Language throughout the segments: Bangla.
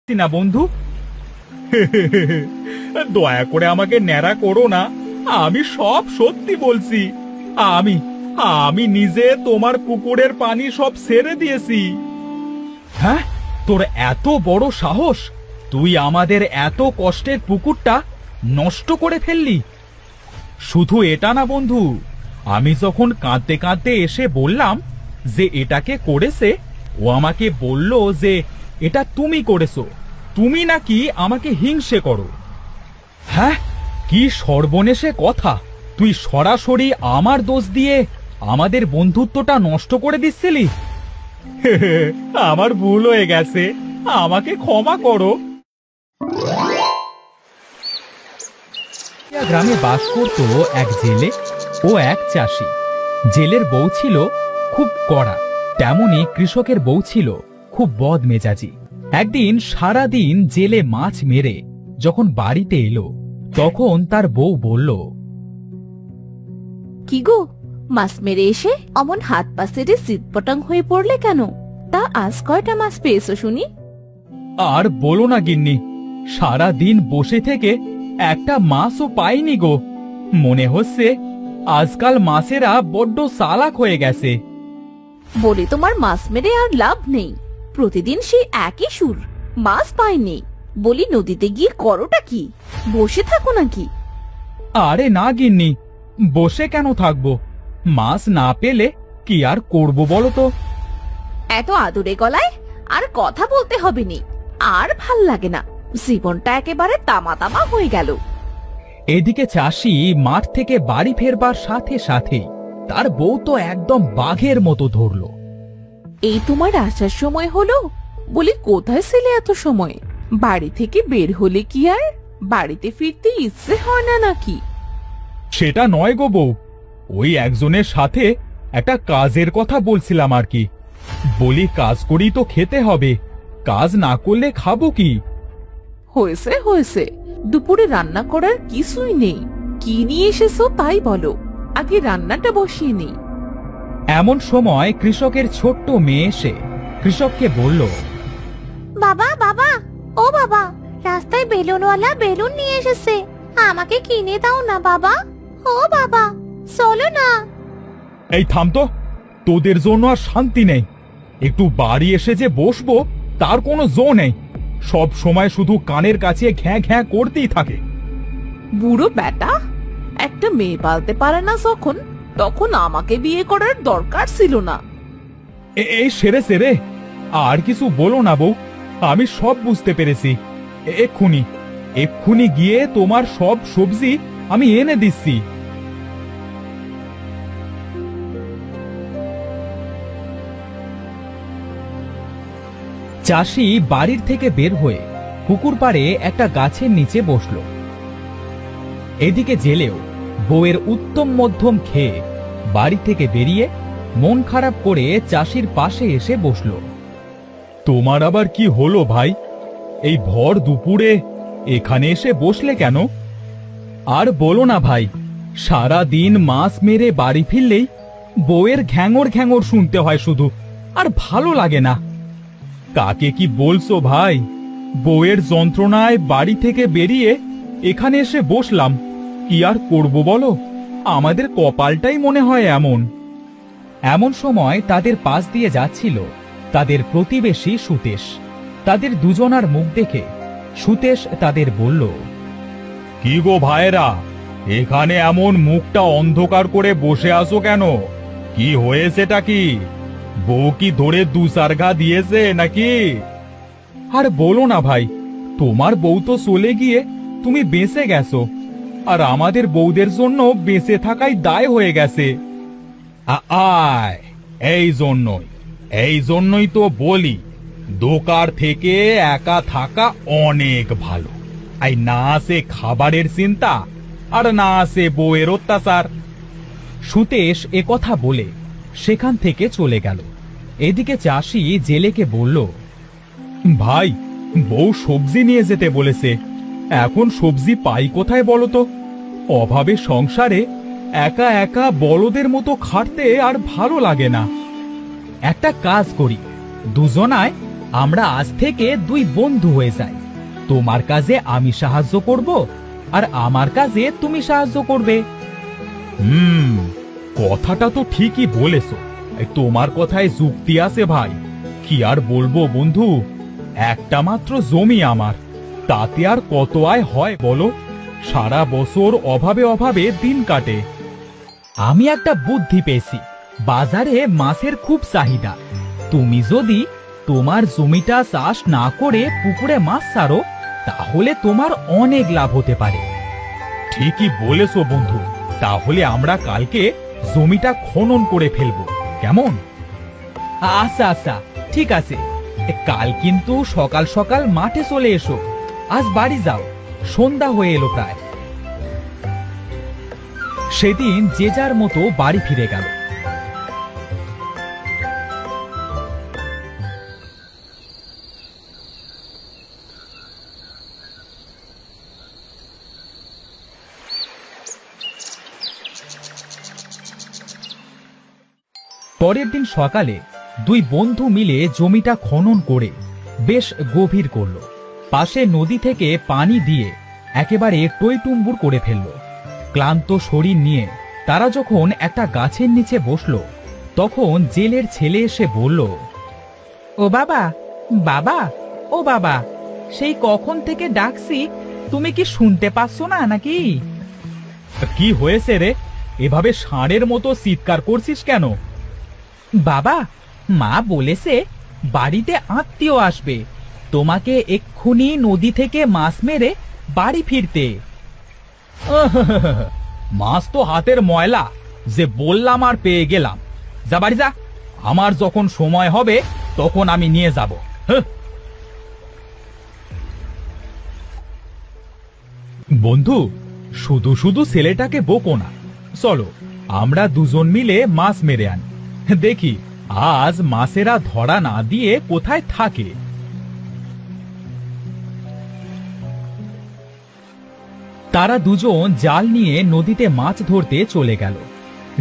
না বন্ধু। দয়া করে আমাকে ন্যাড়া করো না, আমি সব সত্যি বলছি। আমি আমি নিজে তোমার পুকুরের পানি সব ছেড়ে দিয়েছি। হ্যাঁ, তোর এত বড় সাহস, তুই আমাদের এত কষ্টের পুকুরটা নষ্ট করে ফেললি। শুধু এটা না বন্ধু, আমি যখন কাঁদতে কাঁদতে এসে বললাম যে এটাকে করেছে, ও আমাকে বলল যে এটা তুমি করেছো, তুমি নাকি আমাকে হিংসে করো। হ্যাঁ, কি সর্বনেশে কথা! তুই সরাসরি আমার দোষ দিয়ে আমাদের বন্ধুত্বটা নষ্ট করে দিচ্ছিলি। আমার ভুল হয়ে গেছে, আমাকে ক্ষমা করো। গ্রামে বাস করত এক জেলে ও এক চাষি। জেলের বউ ছিল খুব কড়া, তেমনি কৃষকের বউ ছিল খুব বদমেজাজি। একদিন সারাদিন জেলে মাছ মেরে যখন বাড়িতে এলো, তখন তার বউ বলল, কি গো, মাছ মেরে এসে অমন হাত পা সেরে চিৎপটাং হয়ে পড়লে কেন? তা আজ কয়টা মাছ পেয়েছো শুনি? আর বলো না গিন্নি, সারাদিন বসে থেকে একটা মাছও পাইনি গো। মনে হচ্ছে আজকাল মাছেরা বড্ড চালাক হয়ে গেছে। বলি তোমার মাছ মেরে আর লাভ নেই, প্রতিদিন সেই একই সুর। মাছ পাইনি বলি নদীতে গিয়ে করোটা কি? বসে থাকো নাকি? আরে না গিন্নি, বসে কেন থাকবো? মাছ না পেলে কি আর করব বলো তো। এত আদুরে গলায় আর কথা বলতে হবে নি, আর ভাল লাগে না। জীবনটা একেবারে তামা তামা হয়ে গেল। এদিকে চাষি মাঠ থেকে বাড়ি ফেরবার সাথে সাথেই তার বউ তো একদম বাঘের মতো ধরলো। এই তোমার আসার সময় হলো? বলি কোথায় ছিলে এত সময়? বাড়ি থেকে বের হলে কি আর বাড়িতে ফিরতে ইচ্ছে হয় না নাকি? সেটা নয় গো বউ, ওই একজনের সাথে একটা কাজের কথা বলছিলাম আর কি। বলি কাজ করেই তো খেতে হবে, কাজ না করলে খাবো কি? হয়েছে হয়েছে, দুপুরে রান্না করার কিছুই নেই। কি নিয়ে এসেছো তাই বলো, আগে রান্নাটা বসিয়ে নেই। এমন সময় কৃষকের ছোট্ট মেয়ে এসে কৃষককে বলল, বাবা বাবা, ও বাবা, রাস্তায় বেলুনওয়ালা বেলুন নিয়ে এসেছে, আমাকে কিনে দাও না বাবা। ও বাবা, চলো না। এই থাম তো, তোদের জন্য আর শান্তি নেই। একটু বাড়ি এসে যে বসবো তার কোনো জো নেই, সব সময় শুধু কানের কাছে ঘ্যাঁ ঘ্যাঁ করতেই থাকে। বুড়ো বেটা, একটা মেয়ে পালতে পারে না যখন, তখন আমাকে বিয়ে করার দরকার ছিল না। এই সেরে সেরে আর কিছু বলো না বউ, আমি সব বুঝতে পেরেছি। এক্ষুনি এক্ষুনি গিয়ে তোমার সব সবজি আমি এনে দিচ্ছি। চাষি বাড়ির থেকে বের হয়ে পুকুর পাড়ে একটা গাছের নিচে বসল। এদিকে জেলেও বউয়ের উত্তম মধ্যম খেয়ে বাড়ি থেকে বেরিয়ে মন খারাপ করে চাষির পাশে এসে বসল। তোমার আবার কি হলো ভাই? এই ভর দুপুরে এখানে এসে বসলে কেন? আর বলো না ভাই, সারা দিন মাছ মেরে বাড়ি ফিরলেই বউয়ের ঘ্যাঙর ঘ্যাঙর শুনতে হয় শুধু, আর ভালো লাগে না। কাকে কি বলছো ভাই? বউয়ের যন্ত্রণায় বাড়ি থেকে বেরিয়ে এখানে এসে বসলাম, কি আর করব বলো, আমাদের কপালটাই মনে হয় এমন। এমন সময় তাদের পাশ দিয়ে যাচ্ছিল তাদের প্রতিবেশী সুতেশ। তাদের দুজনার মুখ দেখে সুতেশ তাদের বলল, কি গো ভাইরা, এখানে এমন মুখটা অন্ধকার করে বসে আছো কেন? কি হয়েছেটা কি? বউ কি ধরে দুসারঘা দিয়েছে নাকি? আর বলো না ভাই, তোমার বউ তো চলে গিয়ে তুমি বেঁচে গেছো, আর আমাদের বউদের জন্য বেঁচে থাকাই দায় হয়ে গেছে। আয়, এই জন্যই তো বলি, দোকার থেকে একা থাকা অনেক ভালো। আই না আসে খাবারের চিন্তা, আর না আসে বউয়ের অত্যাচার। সুতেশ এ কথা বলে সেখান থেকে চলে গেল। এদিকে চাষি জেলেকে বলল, ভাই, বউ সবজি নিয়ে যেতে বলেছে, এখন সবজি পাই কোথায় বলো তো? অভাবে সংসারে একা একা বলদের মতো খাটতে আর ভালো লাগে না। একটা কাজ করি, দুজনায় আমরা আজ থেকে দুই বন্ধু হয়ে যাই। তোমার কাজে আমি সাহায্য করব, আর আমার কাজে তুমি সাহায্য করবে। কথাটা তো ঠিকই বলেছো। তোমার কথায় যুক্তি আছে ভাই। কি আর বলবো বন্ধু, একটা মাত্র জমি আমার, তাতে আর কত আয় হয় বলো? সারা বছর অভাবে অভাবে দিন কাটে। আমি একটা বুদ্ধি পেয়েছি, বাজারে মাছের খুব চাহিদা। তুমি যদি তোমার জমিটা চাষ না করে পুকুরে মাছ ছাড়ো, তাহলে তোমার অনেক লাভ হতে পারে। ঠিকই বলেছো বন্ধু, তাহলে আমরা কালকে জমিটা খনন করে ফেলবো, কেমন? আচ্ছা আচ্ছা, ঠিক আছে। কাল কিন্তু সকাল সকাল মাঠে চলে এসো। আজ বাড়ি যাও, সন্ধ্যা হয়ে এলো প্রায়। সেদিন যে যার মতো বাড়ি ফিরে গেল। পরের দিন সকালে দুই বন্ধু মিলে জমিটা খনন করে বেশ গভীর করল। পাশে নদী থেকে পানি দিয়ে একেবারে টইটুম্বুর করে ফেলল। ক্লান্ত শরীর নিয়ে তারা যখন একটা গাছের নিচে বসলো, তখন জেলের ছেলে এসে বলল, ও বাবা, বাবা, ও বাবা, সেই কখন থেকে ডাকছি, তুমি কি শুনতে পাচ্ছ না নাকি? কি হয়েছে রে, এভাবে ষাঁড়ের মতো চিৎকার করছিস কেন? বাবা, মা বলেছে বাড়িতে আত্মীয় আসবে, তোমাকে এক্ষুনি নদী থেকে মাছ মেরে বাড়ি ফিরতে। মাছ তো হাতের ময়লা, যে বললাম আর পেয়ে গেলাম। যা বাড়ি যা, আমার যখন সময় হবে তখন আমি নিয়ে যাব। বন্ধু, শুধু শুধু ছেলেটাকে বকো না। চলো আমরা দুজন মিলে মাছ মেরে আনি, দেখি আজ মাছেরা ধরা না দিয়ে কোথায় থাকে। তারা দুজন জাল নিয়ে নদীতে মাছ ধরতে চলে গেল।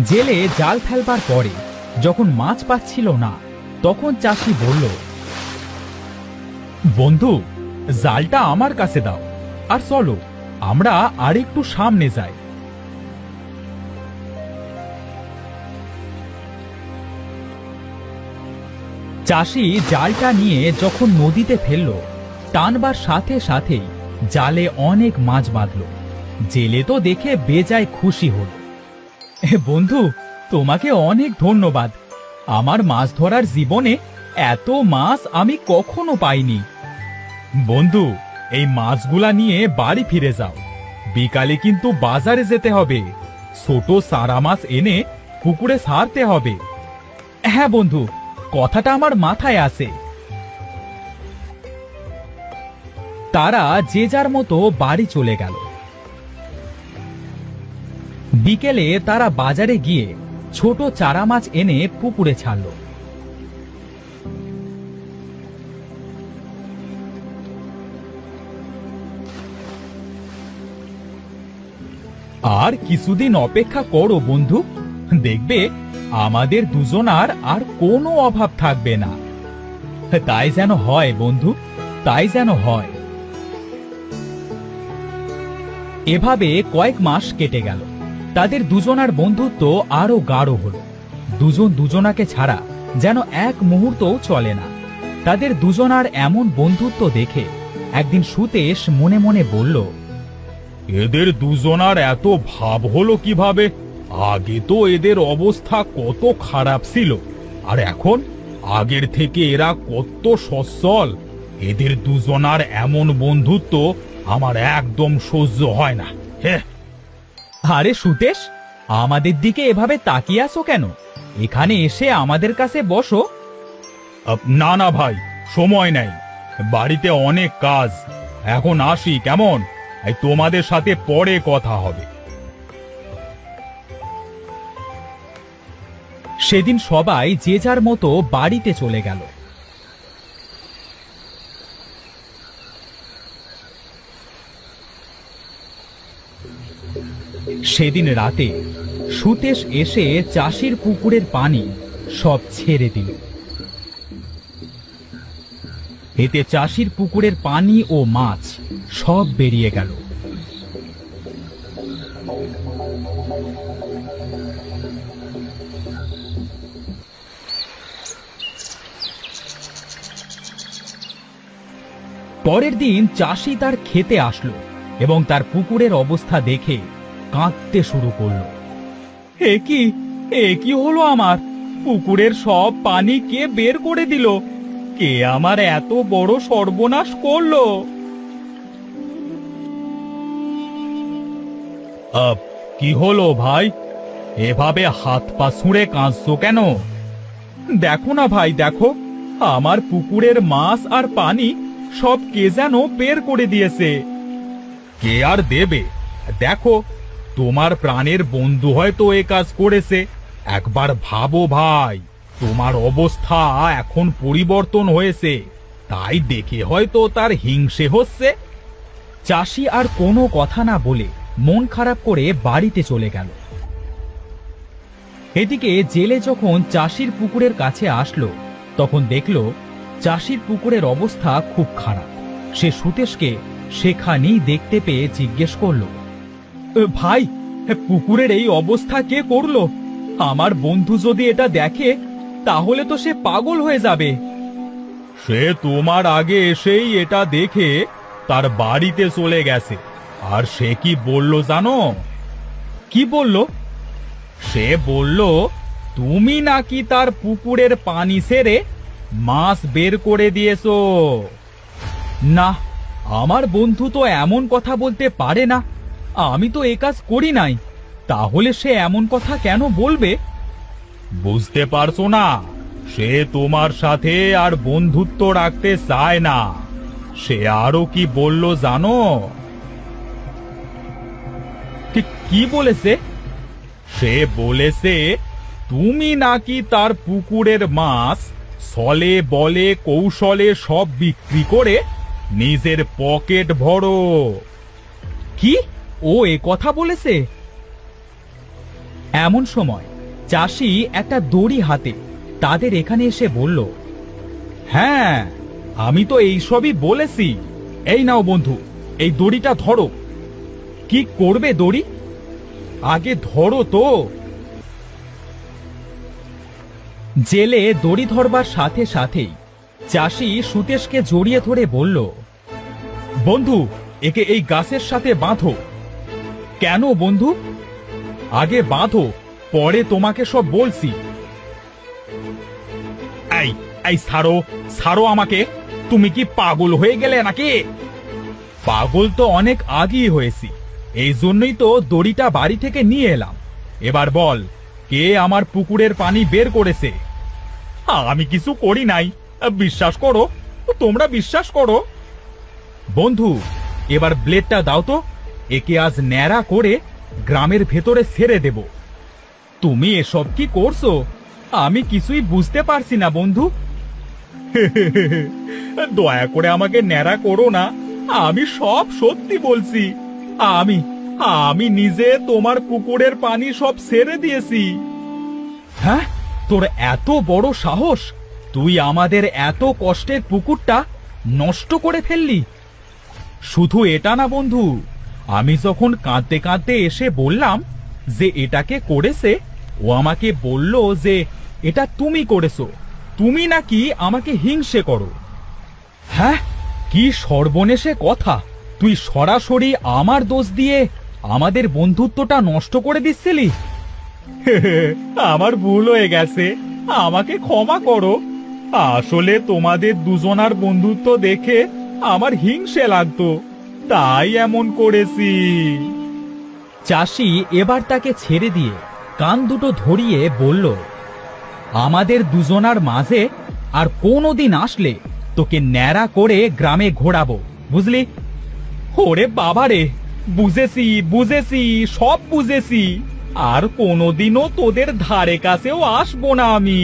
জেলে জাল ফেলবার পরে যখন মাছ পাচ্ছিল না, তখন চাষি বলল, বন্ধু, জালটা আমার কাছে দাও, আর চলো আমরা আরেকটু সামনে যাই। চাষি জালটা নিয়ে যখন নদীতে ফেলল, টানবার সাথে সাথেই জালে অনেক মাছ বাঁধল। জেলে তো দেখে বেজায় খুশি হল। বন্ধু, তোমাকে অনেক ধন্যবাদ। আমার মাছ ধরার জীবনে এত মাছ আমি কখনো পাইনি। বন্ধু, এই মাছগুলা নিয়ে বাড়ি ফিরে যাও। বিকালে কিন্তু বাজারে যেতে হবে, ছোট সারা মাছ এনে পুকুরে ছাড়তে হবে। হ্যাঁ বন্ধু, কথাটা আমার মাথায় আছে। তারা যে যার মতো বাড়ি চলে গেল। বিকেলে তারা বাজারে গিয়ে ছোট চারা মাছ এনে পুকুরে ছাড়ল। আর কিছুদিন অপেক্ষা করো বন্ধু, দেখবে আমাদের দুজনার আর কোনো অভাব থাকবে না। তাই যেন হয় বন্ধু, তাই যেন হয়। এভাবে কয়েক মাস কেটে গেল। তাদের দুজনার বন্ধুত্ব আরো গাঢ় হলো। দুজন দুজনাকে ছাড়া যেন এক মুহূর্তও চলে না। তাদের দুজনার এমন বন্ধুত্ব দেখে একদিন সুতেশ মনে মনে বলল, এদের দুজনার এত ভাব হলো কিভাবে? আগে তো এদের অবস্থা কত খারাপ ছিল, আর এখন আগের থেকে এরা কত সচ্ছল। এদের দুজনার এমন বন্ধুত্ব আমার একদম সহ্য হয় না। আরে সুতেশ, আমাদের দিকে এভাবে তাকিয়ে আছো কেন? এখানে এসে আমাদের কাছে বসো। না না ভাই, সময় নেই, বাড়িতে অনেক কাজ। এখন আসি কেমন? তোমাদের সাথে পরে কথা হবে। সেদিন সবাই যে যার মতো বাড়িতে চলে গেল। সেদিন রাতে সুতেশ এসে চাষির পুকুরের পানি সব ছেড়ে দিল। এতে চাষির পুকুরের পানি ও মাছ সব বেরিয়ে গেল। পরের দিন চাষি তার খেতে আসলো এবং তার পুকুরের অবস্থা দেখে কাঁদতে শুরু করলো। এ কি হলো আমার? পুকুরের সব পানি কে বের করে দিল? কে আমার এত বড় সর্বনাশ করলো? কি হলো ভাই? এভাবে হাত পা ছুঁড়ে কাঁদছো কেন? দেখো না ভাই, দেখো আমার পুকুরের মাছ আর পানি সব কে যেন বের করে দিয়েছে। কে আর দেবে? দেখো, তোমার প্রাণের বন্ধু হয়তো এ কাজ করেছে। একবার ভাবো ভাই, তোমার অবস্থা এখন পরিবর্তন হয়েছে, তাই দেখে হয়তো তার হিংসে হচ্ছে। চাষি আর কোনো কথা না বলে মন খারাপ করে বাড়িতে চলে গেল। এদিকে জেলে যখন চাষির পুকুরের কাছে আসলো, তখন দেখল চাষির পুকুরের অবস্থা খুব খারাপ। সে সুতেশকে সেখানেই দেখতে পেয়ে জিজ্ঞেস করলো, ভাই, পুকুরের এই অবস্থা কে করলো? আমার বন্ধু যদি এটা দেখে তাহলে তো সে পাগল হয়ে যাবে। সে তোমার আগে এসেই এটা দেখে তার বাড়িতে চলে গেছে। আর সে কি বলল জানো? কি বলল? সে বলল তুমি নাকি তার পুকুরের পানি ছেড়ে মাছ বের করে দিয়েছো। না, আমার বন্ধু তো এমন কথা বলতে পারে না। আমি তো এ কাজ করি নাই। তাহলে সে এমন কথা কেন বলবে? বুঝতে পারছো না? সে তোমার সাথে আর বন্ধুত্ব রাখতে চায় না। সে আরো কি বলল জানো? কি বলেছে? সে বলেছে তুমি নাকি তার পুকুরের মাছ ছলে বলে কৌশলে সব বিক্রি করে নিজের পকেট ভরো। কি? ও এ কথা বলেছে? এমন সময় চাষি একটা দড়ি হাতে তাদের এখানে এসে বলল, হ্যাঁ, আমি তো এইসবই বলেছি। এই নাও বন্ধু, এই দড়িটা ধরো। কি করবে দড়ি? আগে ধরো তো। জেলে দড়ি ধরবার সাথে সাথেই চাষি সুতেশকে জড়িয়ে ধরে বলল, বন্ধু, একে এই গাছের সাথে বাঁধো। কেন বন্ধু? আগে বাঁধো, পরে তোমাকে সব বলছি। এই ছাড়ো, ছাড়ো আমাকে। তুমি কি পাগল হয়ে গেলে নাকি? পাগল তো অনেক আগেই হয়েছি, এই জন্যই তো দড়িটা বাড়ি থেকে নিয়ে এলাম। এবার বল, কে আমার পুকুরের পানি বের করেছে? আমি কিছু করি নাই, বিশ্বাস করো, তোমরা বিশ্বাস করো। বন্ধু, এবার ব্লেডটা দাও তো, একে আজ ন্যাড়া করে গ্রামের ভেতরে ছেড়ে দেব। তুমি এসব কি করছো? আমি কিছুই বুঝতে পারছি না বন্ধু। দয়া করে আমাকে ন্যাড়া করো না, আমি সব সত্যি বলছি। আমি নিজে তোমার পুকুরের পানি সব ছেড়ে দিয়েছি। হ্যাঁ, তোর এত বড় সাহস! তুই আমাদের এত কষ্টের পুকুরটা নষ্ট করে ফেললি। শুধু এটা না বন্ধু, আমি যখন কাঁদতে কাঁদতে এসে বললাম যে এটাকে করেছে, ও আমাকে বলল যে এটা তুমি করেছো, তুমি নাকি আমাকে হিংসে করো। হ্যাঁ, কি সর্বনেশে কথা! তুই সরাসরি আমার দোষ দিয়ে আমাদের বন্ধুত্বটা নষ্ট করে দিচ্ছিলি। আমার ভুল হয়ে গেছে, আমাকে ক্ষমা করো। আসলে তোমাদের দুজনার বন্ধুত্ব দেখে আমার হিংসে লাগতো, তাই এমন করেছি। চাষি এবার তাকে ছেড়ে দিয়ে কান দুটো ধরিয়ে বলল, আমাদের দুজনার মাঝে আর কোনোদিন আসলে তোকে ন্যাড়া করে গ্রামে ঘোরাবো, বুঝলি? ওরে বাবারে, বুঝেছি বুঝেছি, সব বুঝেছি। আর কোনোদিনও তোদের ধারে কাছেও আসবো না আমি।